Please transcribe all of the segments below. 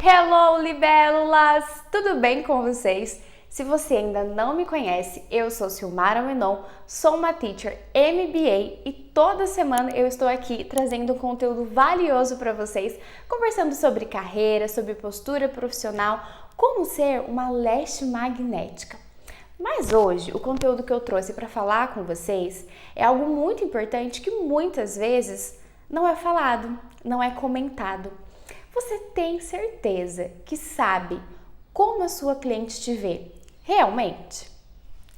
Hello, libélulas! Tudo bem com vocês? Se você ainda não me conhece, eu sou Silmara Menon, sou uma teacher MBA e toda semana eu estou aqui trazendo conteúdo valioso para vocês, conversando sobre carreira, sobre postura profissional, como ser uma leste magnética. Mas hoje, o conteúdo que eu trouxe para falar com vocês é algo muito importante que muitas vezes não é falado, não é comentado. Você tem certeza que sabe como a sua cliente te vê realmente?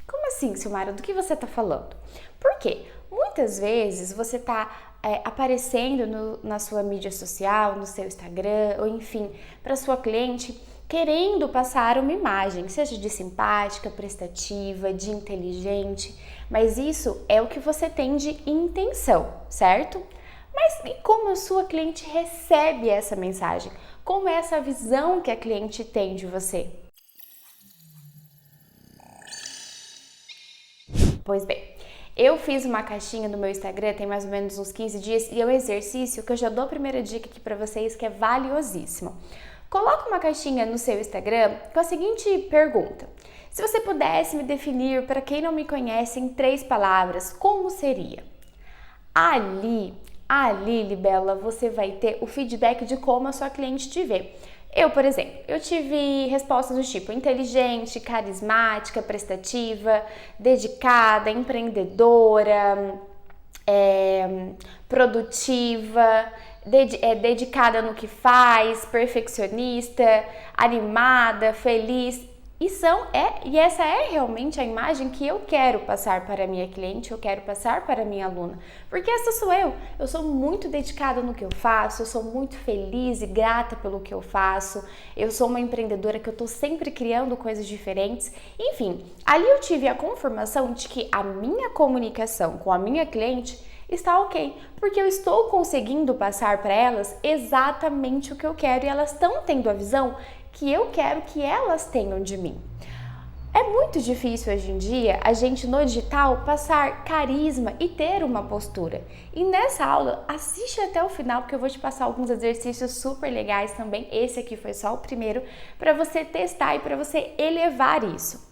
Como assim, Silmara? Do que você está falando? Por quê? Muitas vezes você está aparecendo na sua mídia social, no seu Instagram, ou enfim, para sua cliente, querendo passar uma imagem, seja de simpática, prestativa, de inteligente, mas isso é o que você tem de intenção, certo? Mas e como a sua cliente recebe essa mensagem? Como é essa visão que a cliente tem de você? Pois bem, eu fiz uma caixinha no meu Instagram tem mais ou menos uns 15 dias e é um exercício que eu já dou a primeira dica aqui para vocês que é valiosíssimo. Coloca uma caixinha no seu Instagram com a seguinte pergunta: se você pudesse me definir para quem não me conhece em 3 palavras, como seria? Ali, libela, você vai ter o feedback de como a sua cliente te vê. Eu, por exemplo, eu tive respostas do tipo inteligente, carismática, prestativa, dedicada, empreendedora, produtiva, dedicada no que faz, perfeccionista, animada, feliz. E essa é realmente a imagem que eu quero passar para a minha cliente, eu quero passar para a minha aluna. Porque essa sou eu sou muito dedicada no que eu faço, eu sou muito feliz e grata pelo que eu faço, eu sou uma empreendedora que eu estou sempre criando coisas diferentes. Enfim, ali eu tive a confirmação de que a minha comunicação com a minha cliente está ok, porque eu estou conseguindo passar para elas exatamente o que eu quero e elas estão tendo a visão que eu quero que elas tenham de mim. É muito difícil hoje em dia a gente no digital passar carisma e ter uma postura. E nessa aula, assiste até o final porque eu vou te passar alguns exercícios super legais também. Esse aqui foi só o primeiro para você testar e para você elevar isso.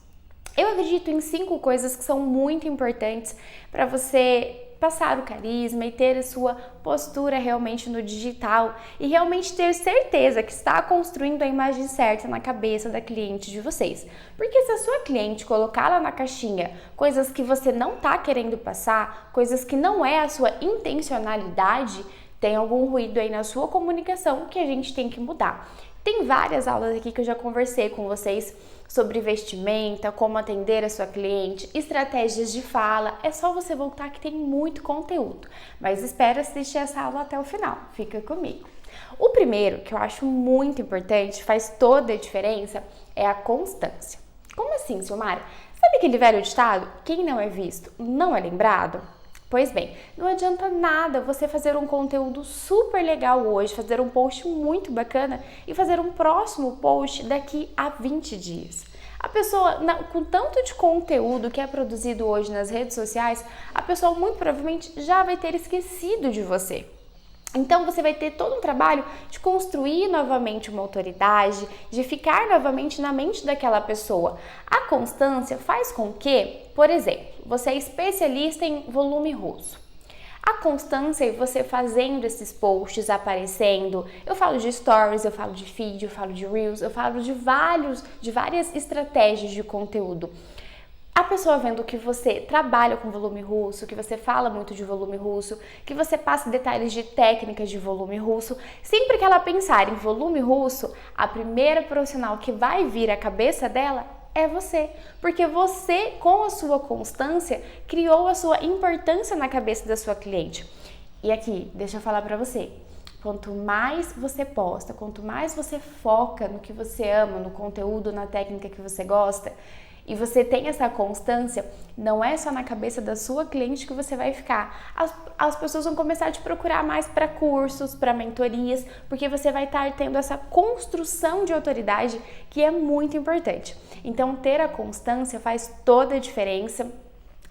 Eu acredito em 5 coisas que são muito importantes para você passar o carisma e ter a sua postura realmente no digital e realmente ter certeza que está construindo a imagem certa na cabeça da cliente de vocês. Porque se a sua cliente colocar lá na caixinha coisas que você não está querendo passar, coisas que não é a sua intencionalidade, tem algum ruído aí na sua comunicação que a gente tem que mudar. Tem várias aulas aqui que eu já conversei com vocês sobre vestimenta, como atender a sua cliente, estratégias de fala. É só você voltar que tem muito conteúdo. Mas espera assistir essa aula até o final. Fica comigo. O primeiro, que eu acho muito importante, faz toda a diferença, é a constância. Como assim, Silmara? Sabe aquele velho ditado? Quem não é visto não é lembrado? Pois bem, não adianta nada você fazer um conteúdo super legal hoje, fazer um post muito bacana e fazer um próximo post daqui a 20 dias. A pessoa, com tanto de conteúdo que é produzido hoje nas redes sociais, a pessoa muito provavelmente já vai ter esquecido de você. Então você vai ter todo um trabalho de construir novamente uma autoridade, de ficar novamente na mente daquela pessoa. A constância faz com que, por exemplo, você é especialista em volume russo. A constância e você fazendo esses posts aparecendo, eu falo de stories, eu falo de feed, eu falo de reels, eu falo de várias estratégias de conteúdo. A pessoa vendo que você trabalha com volume russo, que você fala muito de volume russo, que você passa detalhes de técnicas de volume russo, sempre que ela pensar em volume russo, a primeira profissional que vai vir à cabeça dela é você. Porque você, com a sua constância, criou a sua importância na cabeça da sua cliente. E aqui, deixa eu falar pra você. Quanto mais você posta, quanto mais você foca no que você ama, no conteúdo, na técnica que você gosta, e você tem essa constância, não é só na cabeça da sua cliente que você vai ficar. As pessoas vão começar a te procurar mais para cursos, para mentorias, porque você vai estar tendo essa construção de autoridade que é muito importante. Então, ter a constância faz toda a diferença,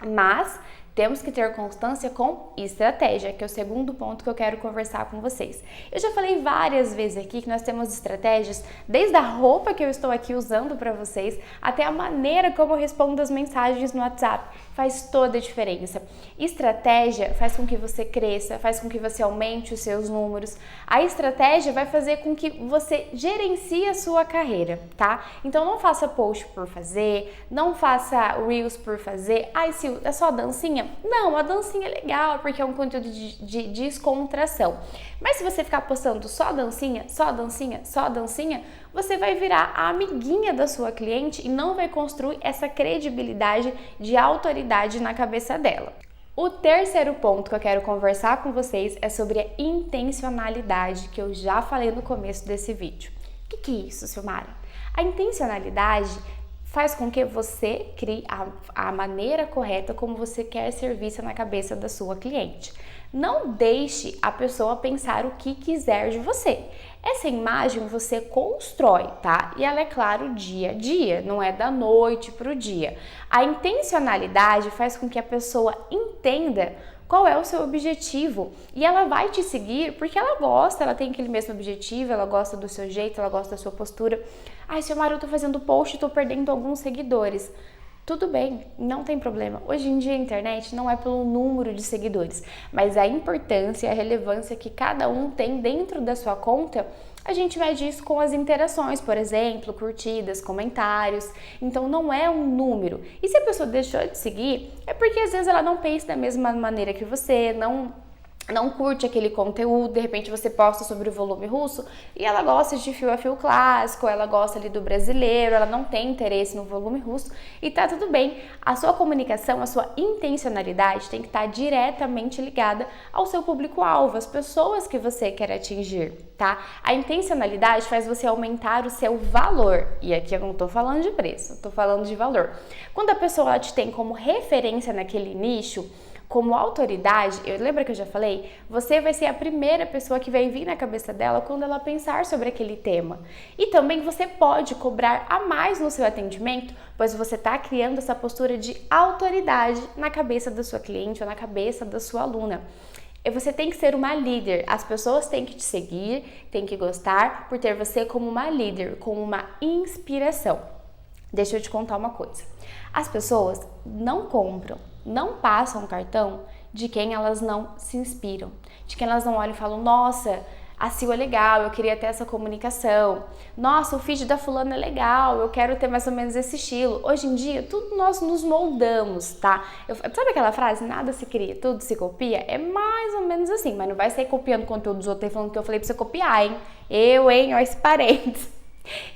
mas Temos que ter constância com estratégia, que é o segundo ponto que eu quero conversar com vocês. Eu já falei várias vezes aqui que nós temos estratégias, desde a roupa que eu estou aqui usando para vocês, até a maneira como eu respondo as mensagens no WhatsApp. Faz toda a diferença. Estratégia faz com que você cresça, faz com que você aumente os seus números. A estratégia vai fazer com que você gerencie a sua carreira, tá? Então não faça post por fazer, não faça reels por fazer. Ai, Sil, é só dancinha? Não, a dancinha é legal porque é um conteúdo de descontração. Mas se você ficar postando só dancinha, só dancinha, só dancinha, você vai virar a amiguinha da sua cliente e não vai construir essa credibilidade de autoridade na cabeça dela. O terceiro ponto que eu quero conversar com vocês é sobre a intencionalidade, que eu já falei no começo desse vídeo. O que é isso, Silmara? A intencionalidade faz com que você crie a maneira correta como você quer ser vista na cabeça da sua cliente. Não deixe a pessoa pensar o que quiser de você. Essa imagem você constrói, tá? E ela é, claro, dia a dia, não é da noite pro dia. A intencionalidade faz com que a pessoa entenda qual é o seu objetivo e ela vai te seguir porque ela gosta, ela tem aquele mesmo objetivo, ela gosta do seu jeito, ela gosta da sua postura. Ai, Silmara, eu tô fazendo post e tô perdendo alguns seguidores. Tudo bem, não tem problema. Hoje em dia a internet não é pelo número de seguidores, mas a importância e a relevância que cada um tem dentro da sua conta, a gente mede isso com as interações, por exemplo, curtidas, comentários. Então não é um número. E se a pessoa deixou de seguir, é porque às vezes ela não pensa da mesma maneira que você, não curte aquele conteúdo, de repente você posta sobre o volume russo e ela gosta de fio a fio clássico, ela gosta ali do brasileiro, ela não tem interesse no volume russo e tá tudo bem. A sua comunicação, a sua intencionalidade tem que estar diretamente ligada ao seu público-alvo, às pessoas que você quer atingir, tá? A intencionalidade faz você aumentar o seu valor, e aqui eu não tô falando de preço, eu tô falando de valor. Quando a pessoa te tem como referência naquele nicho, como autoridade, lembra que eu já falei? Você vai ser a primeira pessoa que vai vir na cabeça dela quando ela pensar sobre aquele tema. E também você pode cobrar a mais no seu atendimento, pois você está criando essa postura de autoridade na cabeça da sua cliente ou na cabeça da sua aluna. Você tem que ser uma líder, as pessoas têm que te seguir, têm que gostar por ter você como uma líder, como uma inspiração. Deixa eu te contar uma coisa. As pessoas não compram, não passam cartão de quem elas não se inspiram, de quem elas não olham e falam, nossa, a Sil é legal, eu queria ter essa comunicação, nossa, o feed da fulana é legal, eu quero ter mais ou menos esse estilo. Hoje em dia, tudo nós nos moldamos, tá? Sabe aquela frase, nada se cria, tudo se copia? É mais ou menos assim, mas não vai sair copiando conteúdo dos outros e falando que eu falei pra você copiar, hein? Ó, esse parênteses.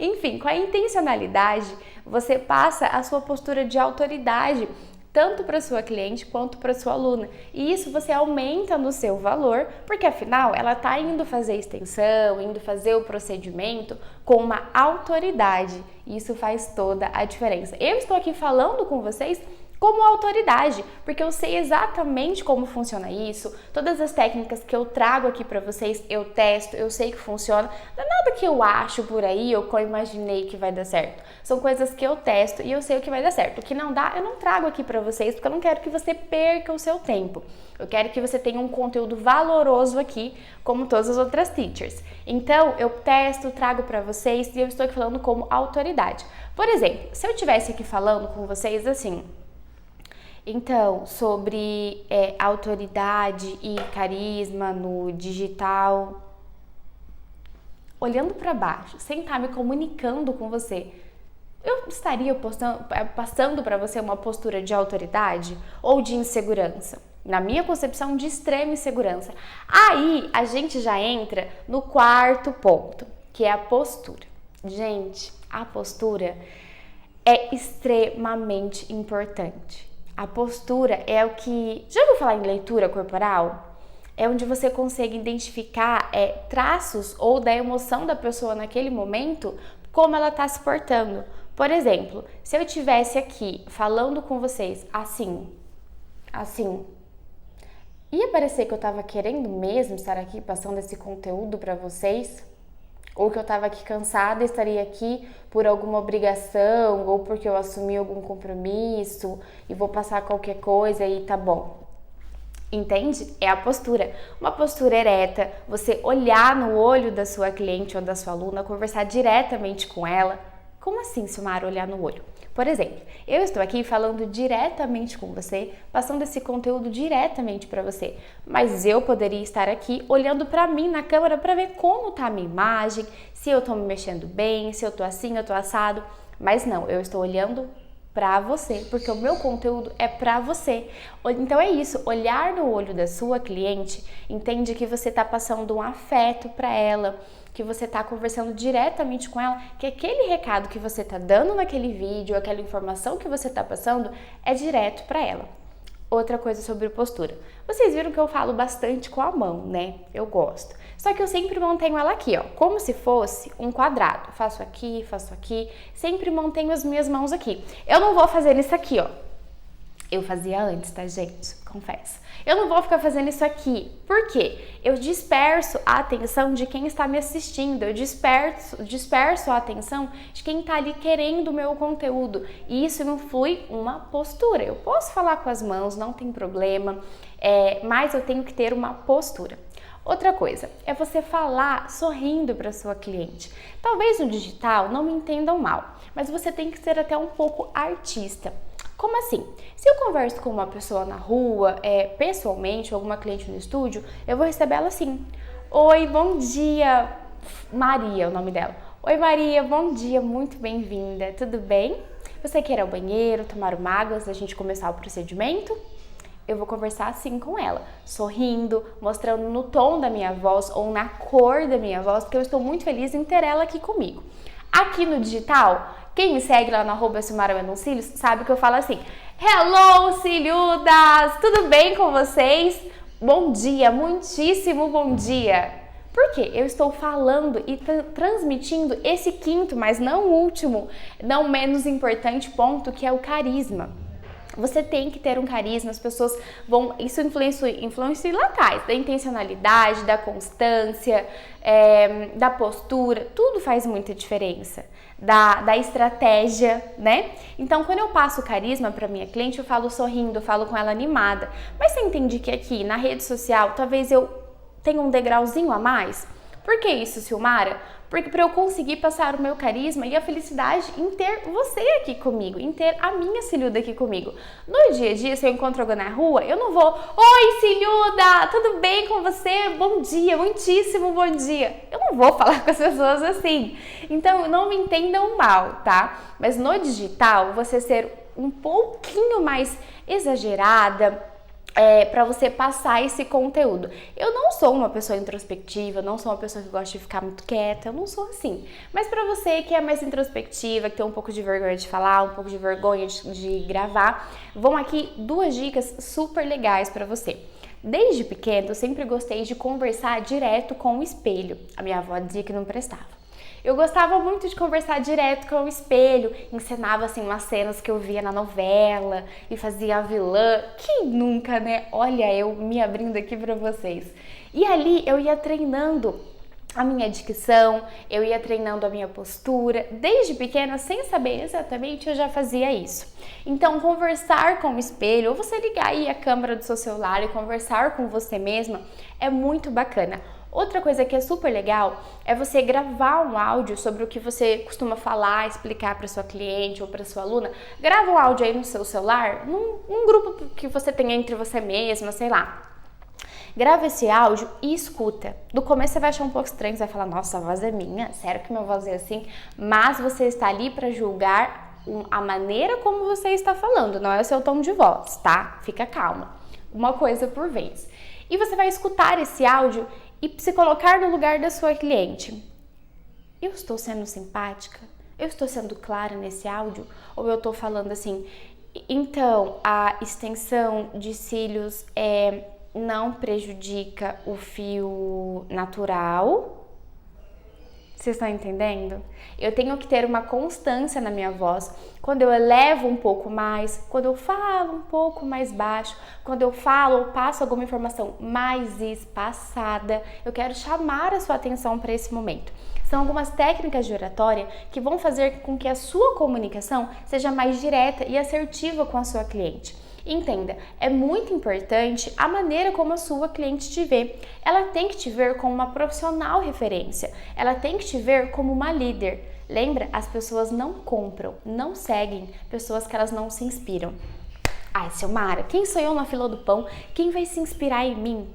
Enfim, com a intencionalidade, você passa a sua postura de autoridade, tanto para sua cliente quanto para sua aluna. E isso você aumenta no seu valor, porque afinal ela está indo fazer a extensão, indo fazer o procedimento com uma autoridade. Isso faz toda a diferença. Eu estou aqui falando com vocês como autoridade, porque eu sei exatamente como funciona isso, todas as técnicas que eu trago aqui para vocês, eu testo, eu sei que funciona, não é nada que eu acho por aí ou que eu imaginei que vai dar certo, são coisas que eu testo e eu sei o que vai dar certo, o que não dá, eu não trago aqui para vocês, porque eu não quero que você perca o seu tempo, eu quero que você tenha um conteúdo valoroso aqui, como todas as outras teachers. Então, eu testo, trago para vocês e eu estou aqui falando como autoridade. Por exemplo, se eu estivesse aqui falando com vocês assim, então, sobre autoridade e carisma no digital, olhando para baixo, sem estar me comunicando com você, eu estaria passando para você uma postura de autoridade ou de insegurança? Na minha concepção, de extrema insegurança. Aí, a gente já entra no quarto ponto, que é a postura. Gente, a postura é extremamente importante. A postura é o que... Já ouviu falar em leitura corporal? É onde você consegue identificar traços ou da emoção da pessoa naquele momento, como ela está se portando. Por exemplo, se eu estivesse aqui falando com vocês assim, ia parecer que eu estava querendo mesmo estar aqui passando esse conteúdo para vocês? ou que eu estava aqui cansada, estaria aqui por alguma obrigação, ou porque eu assumi algum compromisso e vou passar qualquer coisa e tá bom. Entende? É a postura. Uma postura ereta, você olhar no olho da sua cliente ou da sua aluna, conversar diretamente com ela. Como assim, Silmara, olhar no olho? Por exemplo, eu estou aqui falando diretamente com você, passando esse conteúdo diretamente para você, mas eu poderia estar aqui olhando para mim na câmera para ver como tá a minha imagem, se eu estou me mexendo bem, se eu estou assim, eu estou assado, mas não, eu estou olhando para você, porque o meu conteúdo é para você. Então é isso, olhar no olho da sua cliente, entende que você está passando um afeto para ela, que você está conversando diretamente com ela, que aquele recado que você está dando naquele vídeo, aquela informação que você está passando é direto para ela. Outra coisa sobre postura. Vocês viram que eu falo bastante com a mão, né? Eu gosto. Só que eu sempre mantenho ela aqui, ó, como se fosse um quadrado. Faço aqui, sempre mantenho as minhas mãos aqui. Eu não vou fazer isso aqui, ó. Eu fazia antes, tá, gente? Confesso. Eu não vou ficar fazendo isso aqui. Por quê? Eu disperso a atenção de quem está me assistindo. Eu disperso a atenção de quem está ali querendo o meu conteúdo. E isso influi uma postura. Eu posso falar com as mãos, não tem problema, mas eu tenho que ter uma postura. Outra coisa é você falar sorrindo para sua cliente. Talvez no digital não me entendam mal, mas você tem que ser até um pouco artista. Como assim? Se eu converso com uma pessoa na rua, pessoalmente, ou alguma cliente no estúdio, eu vou receber ela assim. Oi, bom dia, Maria, é o nome dela. Oi, Maria, bom dia, muito bem-vinda, tudo bem? Você quer ir ao banheiro, tomar uma água antes da gente começar o procedimento? Eu vou conversar assim com ela, sorrindo, mostrando no tom da minha voz ou na cor da minha voz, porque eu estou muito feliz em ter ela aqui comigo. Aqui no digital, quem me segue lá no @SilmaraMendonçilhos sabe que eu falo assim: Hello, Cilhudas! Tudo bem com vocês? Bom dia, muitíssimo bom dia! Por quê? Eu estou falando e transmitindo esse quinto, mas não último, não menos importante ponto, que é o carisma. Você tem que ter um carisma, as pessoas vão... Isso influencia lá atrás, da intencionalidade, da constância, da postura, tudo faz muita diferença. Da estratégia, né? Então, quando eu passo carisma para minha cliente, eu falo sorrindo, eu falo com ela animada. Mas você entende que aqui na rede social, talvez eu tenha um degrauzinho a mais? Por que isso, Silmara? Porque para eu conseguir passar o meu carisma e a felicidade em ter você aqui comigo, em ter a minha Cilhuda aqui comigo. No dia a dia, se eu encontro alguém na rua, eu não vou: Oi, Cilhuda, tudo bem com você? Bom dia, muitíssimo bom dia. Eu não vou falar com as pessoas assim. Então, não me entendam mal, tá? Mas no digital, você ser um pouquinho mais exagerada, para você passar esse conteúdo. Eu não sou uma pessoa introspectiva, não sou uma pessoa que gosta de ficar muito quieta, eu não sou assim. Mas para você que é mais introspectiva, que tem um pouco de vergonha de falar, um pouco de vergonha de gravar, vão aqui 2 dicas super legais para você. Desde pequeno, eu sempre gostei de conversar direto com o espelho. A minha avó dizia que não prestava. Eu gostava muito de conversar direto com o espelho, encenava assim umas cenas que eu via na novela e fazia a vilã. Quem nunca, né? Olha, eu me abrindo aqui para vocês. E ali eu ia treinando a minha dicção, eu ia treinando a minha postura. Desde pequena, sem saber exatamente, eu já fazia isso. Então, conversar com o espelho, ou você ligar aí a câmera do seu celular e conversar com você mesma, é muito bacana. Outra coisa que é super legal é você gravar um áudio sobre o que você costuma falar, explicar para sua cliente ou para sua aluna. Grava um áudio aí no seu celular, num grupo que você tenha entre você mesma, sei lá. Grava esse áudio e escuta. No começo você vai achar um pouco estranho, você vai falar: nossa, a voz é minha, sério que minha voz é assim? Mas você está ali para julgar a maneira como você está falando, não é o seu tom de voz, tá? Fica calma. Uma coisa por vez. E você vai escutar esse áudio e se colocar no lugar da sua cliente. Eu estou sendo simpática? Eu estou sendo clara nesse áudio? Ou eu estou falando assim: então, a extensão de cílios não prejudica o fio natural? Vocês estão entendendo? Eu tenho que ter uma constância na minha voz. Quando eu elevo um pouco mais, quando eu falo um pouco mais baixo, quando eu falo ou passo alguma informação mais espaçada, eu quero chamar a sua atenção para esse momento. São algumas técnicas de oratória que vão fazer com que a sua comunicação seja mais direta e assertiva com a sua cliente. Entenda, é muito importante a maneira como a sua cliente te vê. Ela tem que te ver como uma profissional referência, ela tem que te ver como uma líder. Lembra? As pessoas não compram, não seguem pessoas que elas não se inspiram. Ai, Silmara, quem sou eu na fila do pão? Quem vai se inspirar em mim?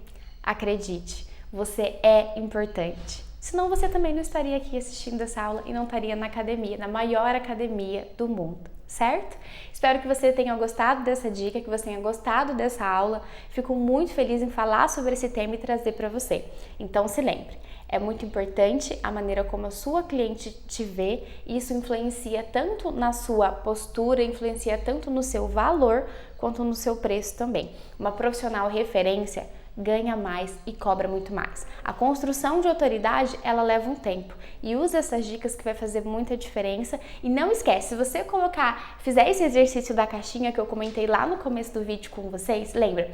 Acredite, você é importante. Senão você também não estaria aqui assistindo essa aula e não estaria na academia, na maior academia do mundo, certo? Espero que você tenha gostado dessa dica, que você tenha gostado dessa aula. Fico muito feliz em falar sobre esse tema e trazer para você. Então se lembre, é muito importante a maneira como a sua cliente te vê. Isso influencia tanto na sua postura, influencia tanto no seu valor quanto no seu preço também. Uma profissional referência ganha mais e cobra muito mais. A construção de autoridade, ela leva um tempo, e usa essas dicas que vai fazer muita diferença. E não esquece, se você fizer esse exercício da caixinha que eu comentei lá no começo do vídeo com vocês, lembra?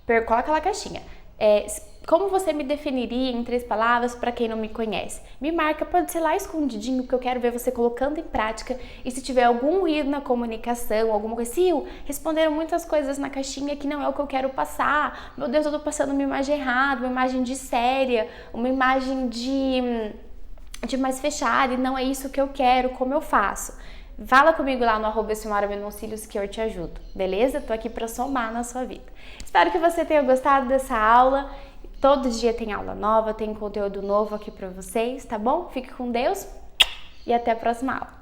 Coloca aquela caixinha. Como você me definiria em 3 palavras para quem não me conhece? Me marca, pode ser lá escondidinho, porque eu quero ver você colocando em prática. E se tiver algum ruído na comunicação, alguma coisa, responderam muitas coisas na caixinha que não é o que eu quero passar. Meu Deus, eu tô passando uma imagem errada, uma imagem de séria, uma imagem de mais fechada, e não é isso que eu quero, como eu faço? Fala comigo lá no @silmara_mendonçilhos que eu te ajudo, beleza? Tô aqui para somar na sua vida. Espero que você tenha gostado dessa aula. Todo dia tem aula nova, tem conteúdo novo aqui para vocês, tá bom? Fique com Deus e até a próxima aula.